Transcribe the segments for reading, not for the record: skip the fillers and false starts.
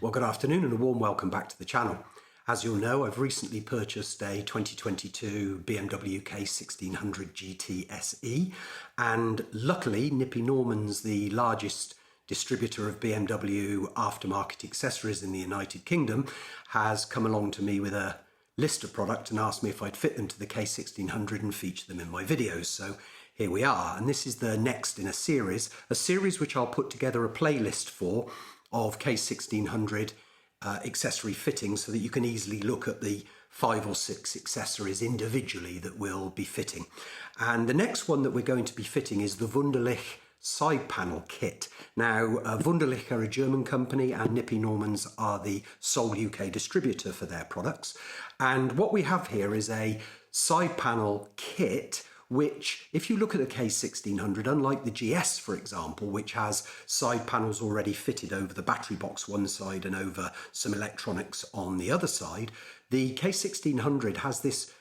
Well, good afternoon and a warm welcome back to the channel. As you'll know, I've recently purchased a 2022 BMW K1600GT SE, and luckily Nippy Normans, the largest distributor of BMW aftermarket accessories in the United Kingdom, has come along to me with a list of products and asked me if I'd fit them to the K1600 and feature them in my videos. So here we are, and this is the next in a series which I'll put together a playlist for of K1600 accessory fittings so that you can easily look at the 5 or 6 accessories individually that we'll be fitting. And the next one that we're going to be fitting is the Wunderlich side panel kit. Now, Wunderlich are a German company and Nippy Normans are the sole UK distributor for their products. And what we have here is a side panel kit which, if you look at the K1600, unlike the GS, for example, which has side panels already fitted over the battery box one side and over some electronics on the other side, the K1600 has this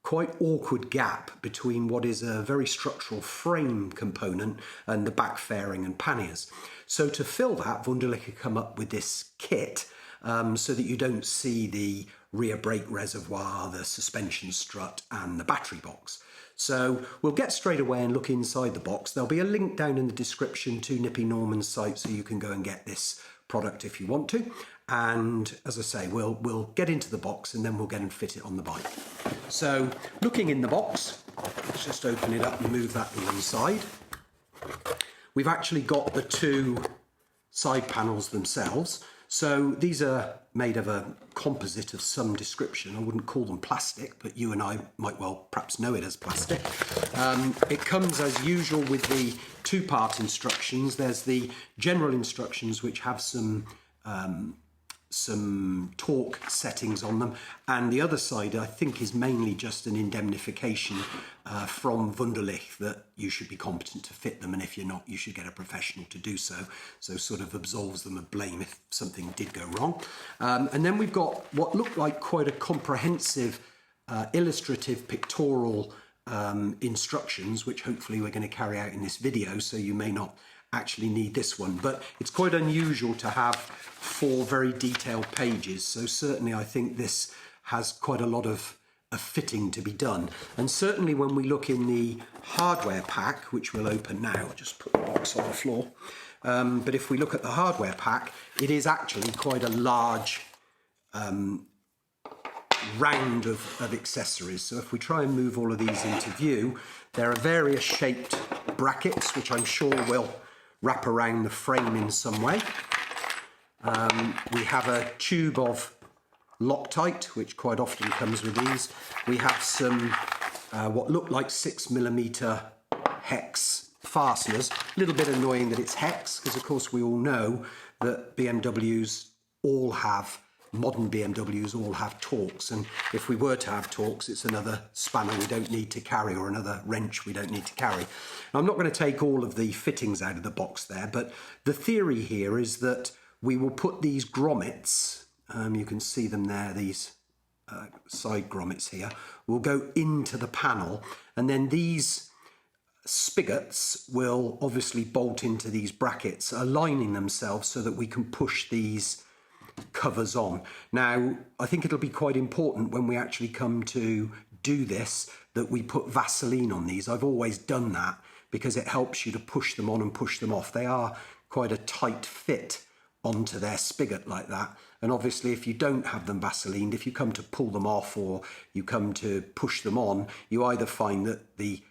quite awkward gap between what is a very structural frame component and the back fairing and panniers. So to fill that, Wunderlich have come up with this kit so that you don't see the rear brake reservoir, the suspension strut and the battery box. So we'll get straight away and look inside the box. There'll be a link down in the description to Nippy Norman's site so you can go and get this product if you want to. And as I say, we'll get into the box and then we'll get and fit it on the bike. So looking in the box, let's just open it up and move that to one side. We've actually got the 2 side panels themselves. So these are made of a composite of some description. I wouldn't call them plastic, but you and I might well perhaps know it as plastic. It comes as usual with the 2-part instructions. There's the general instructions which have some torque settings on them, and the other side I think is mainly just an indemnification from Wunderlich that you should be competent to fit them, and if you're not, you should get a professional to do so. So sort of absolves them of blame if something did go wrong. And then we've got what looked like quite a comprehensive illustrative pictorial instructions, which hopefully we're going to carry out in this video, so you may not actually need this one, but it's quite unusual to have 4 very detailed pages, so certainly I think this has quite a lot of fitting to be done. And certainly when we look in the hardware pack, which we'll open now, I'll just put the box on the floor, but if we look at the hardware pack, it is actually quite a large round of accessories. So if we try and move all of these into view, there are various shaped brackets which I'm sure will wrap around the frame in some way. We have a tube of Loctite, which quite often comes with these. We have some what look like 6mm hex fasteners. A little bit annoying that it's hex, because of course we all know that modern BMWs all have Torx, and if we were to have Torx, it's another spanner we don't need to carry, or another wrench we don't need to carry. Now, I'm not going to take all of the fittings out of the box there, but the theory here is that we will put these grommets, you can see them there, these side grommets here, will go into the panel, and then these spigots will obviously bolt into these brackets, aligning themselves so that we can push these covers on. Now, I think it'll be quite important when we actually come to do this that we put Vaseline on these. I've always done that because it helps you to push them on and push them off. They are quite a tight fit onto their spigot like that, and obviously if you don't have them Vaselined, if you come to pull them off or you come to push them on, you either find that the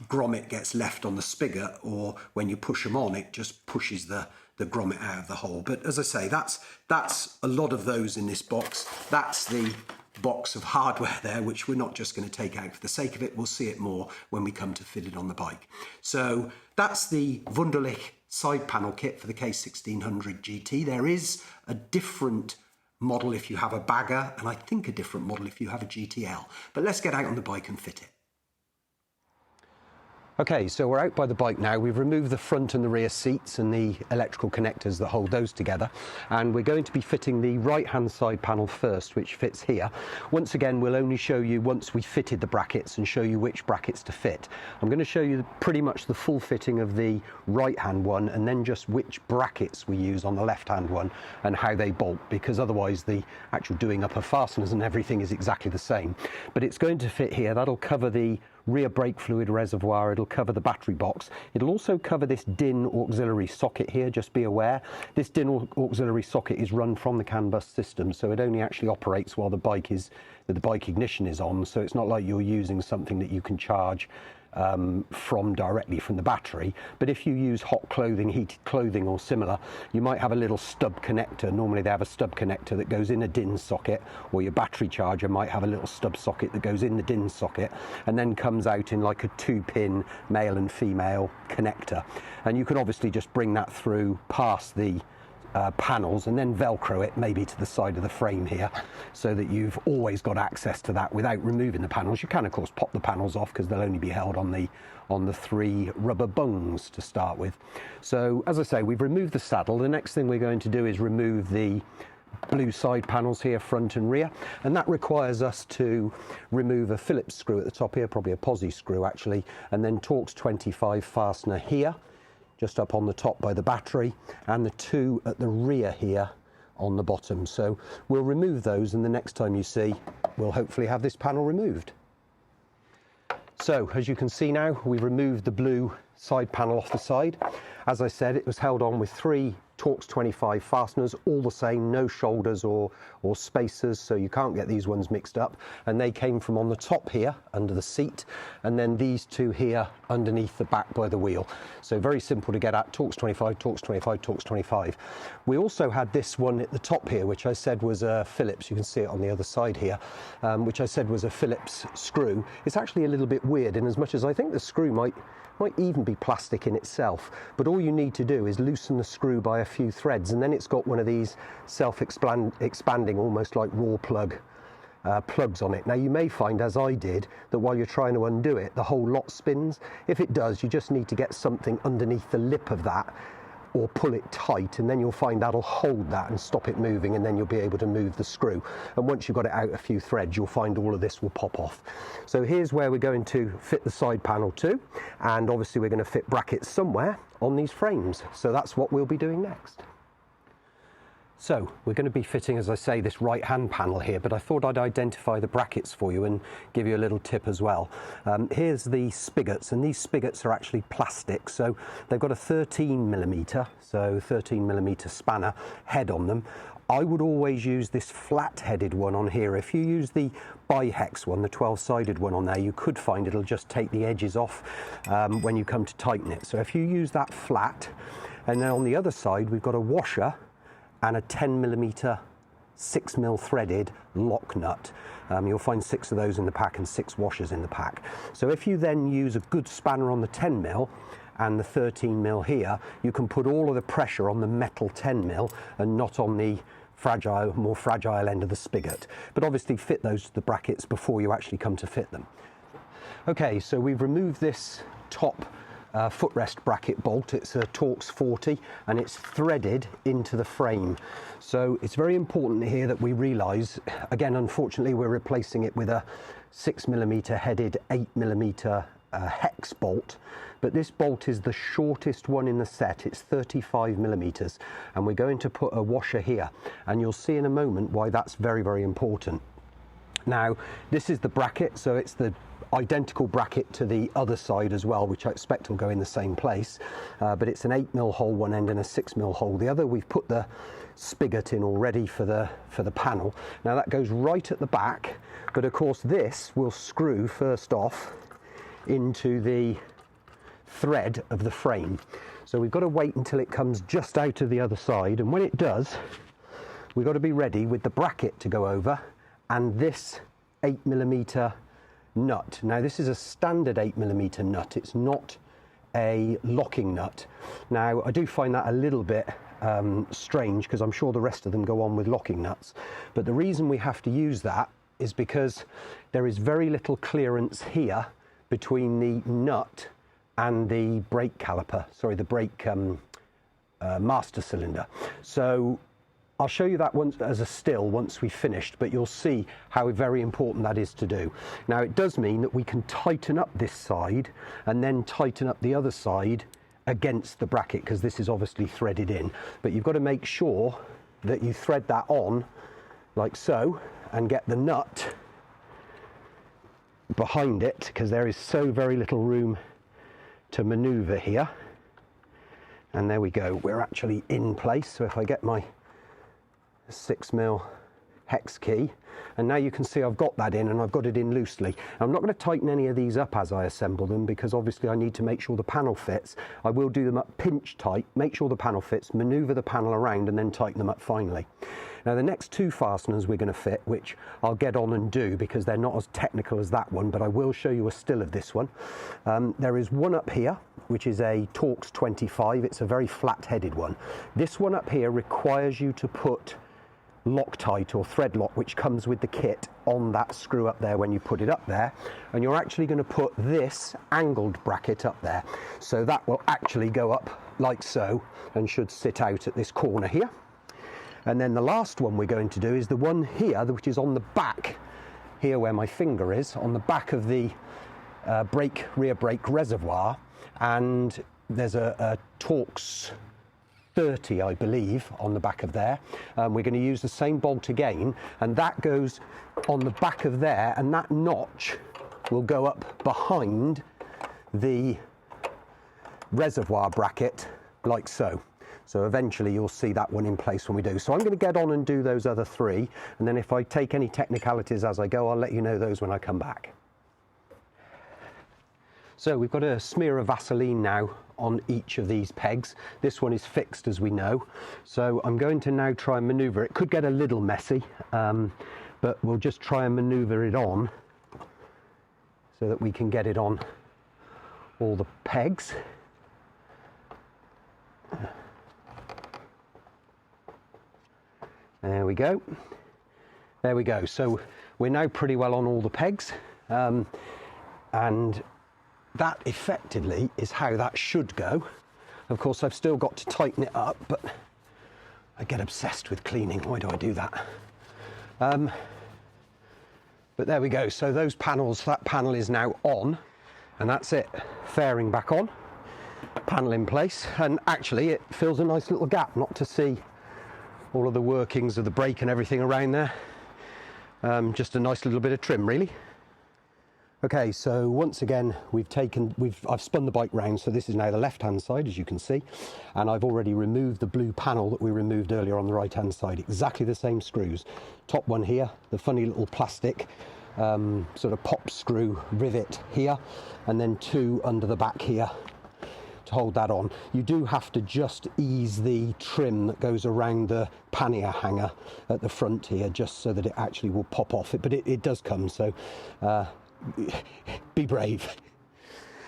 grommet gets left on the spigot, or when you push them on, it just pushes the grommet out of the hole. But as I say, that's a lot of those in this box. That's the box of hardware there, which we're not just going to take out for the sake of it. We'll see it more when we come to fit it on the bike. So that's the Wunderlich side panel kit for the K1600 GT. There is a different model if you have a bagger, and I think a different model if you have a GTL. But let's get out on the bike and fit it. Okay, so we're out by the bike now. We've removed the front and the rear seats and the electrical connectors that hold those together. And we're going to be fitting the right-hand side panel first, which fits here. Once again, we'll only show you once we've fitted the brackets and show you which brackets to fit. I'm going to show you pretty much the full fitting of the right-hand one and then just which brackets we use on the left-hand one and how they bolt, because otherwise the actual doing up of fasteners and everything is exactly the same. But it's going to fit here. That'll cover the rear brake fluid reservoir, it'll cover the battery box, it'll also cover this DIN auxiliary socket here. Just be aware, this DIN auxiliary socket is run from the CAN bus system, so it only actually operates while the bike ignition is on, so it's not like you're using something that you can charge directly from the battery. But if you use hot clothing, heated clothing or similar, you might have a little stub connector. Normally they have a stub connector that goes in a DIN socket, or your battery charger might have a little stub socket that goes in the DIN socket and then comes out in like a 2-pin male and female connector. And you can obviously just bring that through past the panels and then velcro it maybe to the side of the frame here, so that you've always got access to that without removing the panels. You can of course pop the panels off because they'll only be held on the 3 rubber bungs to start with. So as I say, we've removed the saddle. The next thing we're going to do is remove the blue side panels here, front and rear, and that requires us to remove a Phillips screw at the top here, probably a posi screw actually, and then Torx 25 fastener here just up on the top by the battery, and the 2 at the rear here on the bottom. So we'll remove those, and the next time you see, we'll hopefully have this panel removed. So as you can see now, we've removed the blue side panel off the side. As I said, it was held on with 3 Torx 25 fasteners, all the same, no shoulders or spacers, so you can't get these ones mixed up. And they came from on the top here under the seat, and then these 2 here underneath the back by the wheel. So very simple to get at. Torx 25, Torx 25, Torx 25. We also had this one at the top here, which I said was a Phillips. You can see it on the other side here, which I said was a Phillips screw. It's actually a little bit weird, in as much as I think the screw might even be plastic in itself, but all you need to do is loosen the screw by a few threads, and then it's got one of these self-expanding, almost like raw plug plugs on it. Now you may find, as I did, that while you're trying to undo it, the whole lot spins. If it does, you just need to get something underneath the lip of that or pull it tight, and then you'll find that'll hold that and stop it moving, and then you'll be able to move the screw. And once you've got it out a few threads, you'll find all of this will pop off. So here's where we're going to fit the side panel to, and obviously we're going to fit brackets somewhere on these frames. So that's what we'll be doing next. So we're going to be fitting, as I say, this right-hand panel here, but I thought I'd identify the brackets for you and give you a little tip as well. Here's the spigots, and these spigots are actually plastic, so they've got a 13mm spanner head on them. I would always use this flat-headed one on here. If you use the bihex one, the 12-sided one on there, you could find it'll just take the edges off when you come to tighten it. So if you use that flat, and then on the other side we've got a washer and a 10mm 6mm threaded lock nut. You'll find 6 of those in the pack and 6 washers in the pack. So if you then use a good spanner on the 10mm and the 13mm here, you can put all of the pressure on the metal 10mm and not on the more fragile end of the spigot. But obviously fit those to the brackets before you actually come to fit them. Okay, so we've removed this top footrest bracket bolt. It's a Torx 40 and it's threaded into the frame. So it's very important here that we realise, again, unfortunately we're replacing it with a 6mm headed 8mm hex bolt, but this bolt is the shortest one in the set. It's 35mm, and we're going to put a washer here, and you'll see in a moment why that's very, very important. Now this is the bracket, so it's the identical bracket to the other side as well, which I expect will go in the same place, but it's an 8mm hole one end and a 6mm hole the other. We've put the spigot in already for the panel. Now that goes right at the back, but of course this will screw first off into the thread of the frame. So we've got to wait until it comes just out of the other side, and when it does, we've got to be ready with the bracket to go over and this 8mm nut. Now this is a standard 8mm nut, it's not a locking nut. Now I do find that a little bit strange, because I'm sure the rest of them go on with locking nuts, but the reason we have to use that is because there is very little clearance here between the nut and the brake caliper, sorry, the brake master cylinder. So I'll show you that once as a still once we've finished, but you'll see how very important that is to do. Now it does mean that we can tighten up this side and then tighten up the other side against the bracket, because this is obviously threaded in, but you've got to make sure that you thread that on like so and get the nut behind it, because there is so very little room to maneuver here. And there we go, we're actually in place. So if I get my 6mm hex key, and now you can see I've got that in, and I've got it in loosely. I'm not going to tighten any of these up as I assemble them, because obviously I need to make sure the panel fits. I will do them up pinch tight, make sure the panel fits, maneuver the panel around, and then tighten them up finally. Now the next two fasteners we're going to fit, which I'll get on and do because they're not as technical as that one, but I will show you a still of this one. There is one up here, which is a Torx 25. It's a very flat-headed one. This one up here requires you to put Loctite or thread lock, which comes with the kit, on that screw up there when you put it up there, and you're actually going to put this angled bracket up there, so that will actually go up like so and should sit out at this corner here. And then the last one we're going to do is the one here, which is on the back here where my finger is, on the back of the rear brake reservoir, and there's a Torx 30, I believe, on the back of there. We're going to use the same bolt again, and that goes on the back of there, and that notch will go up behind the reservoir bracket like so. So eventually you'll see that one in place when we do. So I'm going to get on and do those other three, and then if I take any technicalities as I go, I'll let you know those when I come back. So we've got a smear of Vaseline now on each of these pegs. This one is fixed, as we know. So I'm going to now try and maneuver. It could get a little messy, but we'll just try and maneuver it on so that we can get it on all the pegs. There we go. There we go. So we're now pretty well on all the pegs, and that effectively is how that should go. Of course, I've still got to tighten it up, but I get obsessed with cleaning. Why do I do that? But there we go. So those panels, that panel is now on, and that's it. Fairing back on, panel in place, and actually it fills a nice little gap, not to see all of the workings of the brake and everything around there. Just a nice little bit of trim, really. Okay, so once again I've spun the bike round, so this is now the left hand side, as you can see, and I've already removed the blue panel that we removed earlier on the right hand side. Exactly the same screws. Top one here, the funny little plastic sort of pop screw rivet here, and then two under the back here to hold that on. You do have to just ease the trim that goes around the pannier hanger at the front here, just so that it actually will pop off. But it does come, so be brave.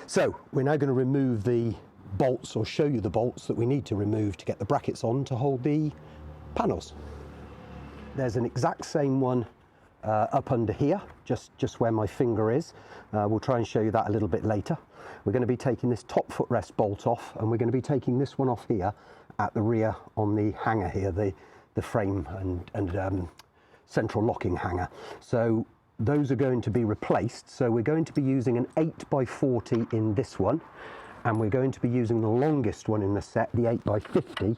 So we're now going to remove the bolts, or show you the bolts that we need to remove to get the brackets on to hold the panels. There's an exact same one up under here, just where my finger is. We'll try and show you that a little bit later. We're going to be taking this top footrest bolt off, and we're going to be taking this one off here at the rear on the hanger here, the frame and central locking hanger. So those are going to be replaced. So we're going to be using an 8x40 in this one, and we're going to be using the longest one in the set, the 8x50,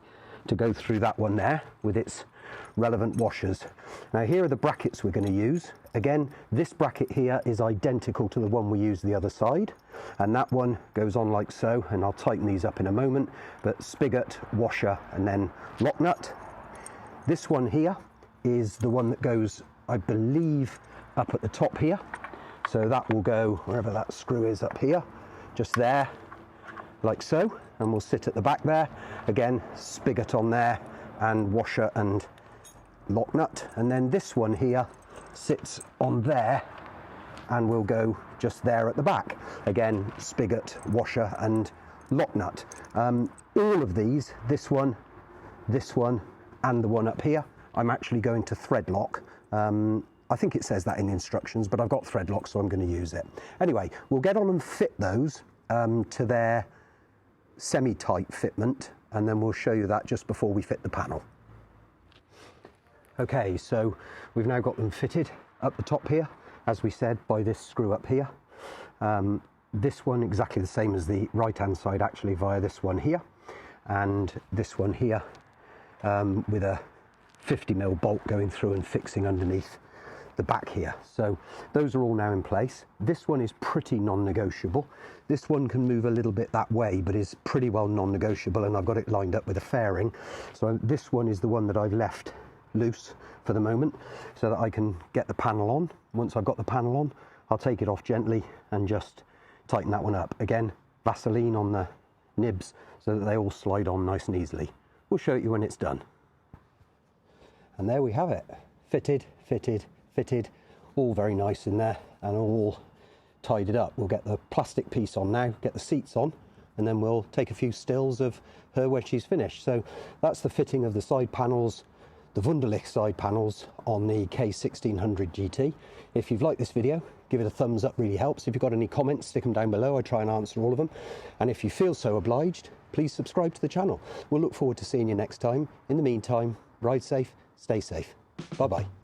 to go through that one there with its relevant washers. Now here are the brackets we're going to use. Again, this bracket here is identical to the one we used the other side, and that one goes on like so, and I'll tighten these up in a moment, but spigot, washer, and then lock nut. This one here is the one that goes, I believe, up at the top here, so that will go wherever that screw is up here, just there, like so, and will sit at the back there. Again, spigot on there, and washer and lock nut. And then this one here sits on there and will go just there at the back. Again, spigot, washer and lock nut. All of these, this one, and the one up here, I'm actually going to thread lock. I think it says that in the instructions, but I've got thread lock, so I'm going to use it. Anyway, we'll get on and fit those, to their semi-tight fitment, and then we'll show you that just before we fit the panel. Okay, so we've now got them fitted up the top here, as we said, by this screw up here. This one exactly the same as the right hand side, actually, via this one here, and this one here with a 50mm bolt going through and fixing underneath the back here. So those are all now in place. This one is pretty non-negotiable. This one can move a little bit that way, but is pretty well non-negotiable, and I've got it lined up with a fairing. So this one is the one that I've left loose for the moment, so that I can get the panel on. Once I've got the panel on, I'll take it off gently and just tighten that one up. Again, Vaseline on the nibs so that they all slide on nice and easily. We'll show you when it's done. And there we have it. Fitted, fitted, fitted, all very nice in there and all tidied up. We'll get the plastic piece on now, get the seats on, and then we'll take a few stills of her when she's finished. So that's the fitting of the side panels, the Wunderlich side panels on the K1600GT. If you've liked this video, give it a thumbs up, really helps. If you've got any comments, stick them down below. I try and answer all of them. And if you feel so obliged, please subscribe to the channel. We'll look forward to seeing you next time. In the meantime, ride safe, stay safe. Bye-bye.